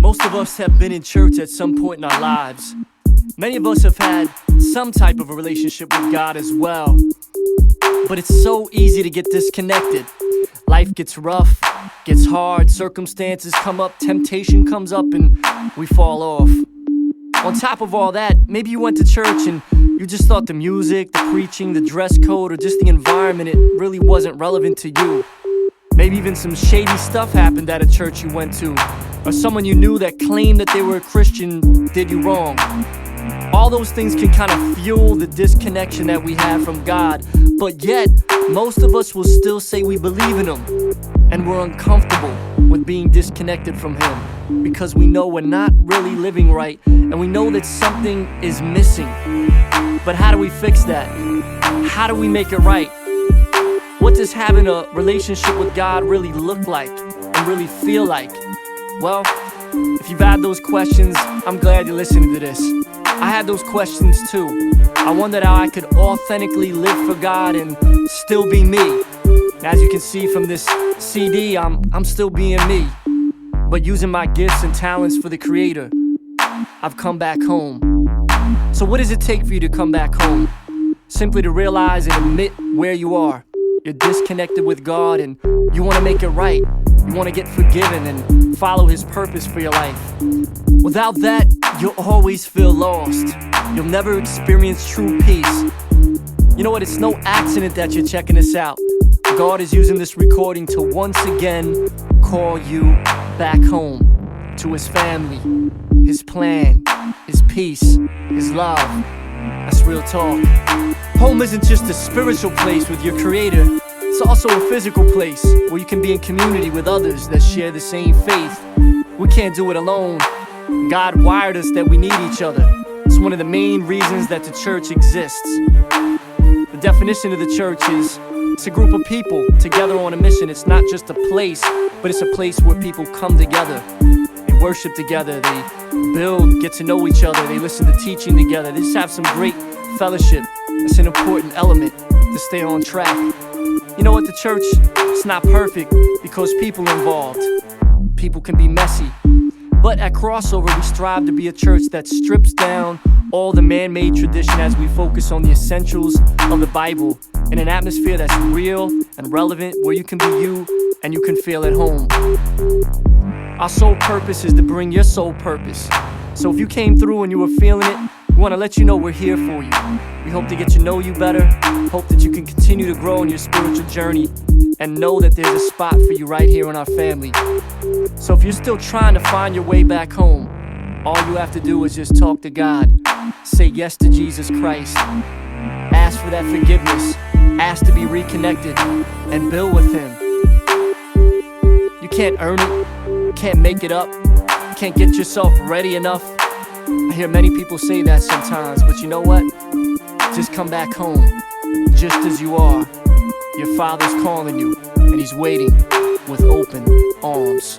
Most of us have been in church at some point in our lives. Many of us have had some type of a relationship with God as well. But it's so easy to get disconnected. Life gets rough, gets hard, circumstances come up, temptation comes up, and we fall off. On top of all that, maybe you went to church and you just thought the music, the preaching, the dress code, or just the environment, it really wasn't relevant to you. Maybe even some shady stuff happened at a church you went to, or someone you knew that claimed that they were a Christian did you wrong. All those things can kind of fuel the disconnection that we have from God, but yet, most of us will still say we believe in Him, and we're uncomfortable with being disconnected from Him, because we know we're not really living right, and we know that something is missing. But how do we fix that? How do we make it right? What does having a relationship with God really look like and really feel like? Well, if you've had those questions, I'm glad you're listening to this. I had those questions too. I wondered how I could authentically live for God and still be me. As you can see from this CD, I'm still being me, but using my gifts and talents for the Creator. I've come back home. So what does it take for you to come back home? Simply to realize and admit where you are. You're disconnected with God and you want to make it right. You want to get forgiven and follow His purpose for your life. Without that, you'll always feel lost. You'll never experience true peace. You know what? It's no accident that you're checking this out. God is using this recording to once again call you back home to His family, His plan, His peace, His love. That's real talk. Home isn't just a spiritual place with your Creator. It's also a physical place where you can be in community with others that share the same faith. We can't do it alone. God wired us that we need each other. It's one of the main reasons that the church exists. The definition of the church is it's a group of people together on a mission. It's not just a place, but it's a place where people come together. They worship together, they build, get to know each other, they listen to teaching together. They just have some great fellowship. It's an important element to stay on track. You know what, the church, it's not perfect because people are involved. People can be messy. But at Crossover, we strive to be a church that strips down all the man-made tradition as we focus on the essentials of the Bible in an atmosphere that's real and relevant, where you can be you and you can feel at home. Our sole purpose is to bring your soul purpose. So if you came through and you were feeling it, we want to let you know we're here for you. We hope to get to know you better, hope that you can continue to grow in your spiritual journey, and know that there's a spot for you right here in our family. So if you're still trying to find your way back home, all you have to do is just talk to God. Say yes to Jesus Christ. Ask for that forgiveness. Ask to be reconnected and build with Him. You can't earn it. You can't make it up. You can't get yourself ready enough. I hear many people say that sometimes, but you know what? Just come back home, just as you are. Your Father's calling you, and He's waiting with open arms.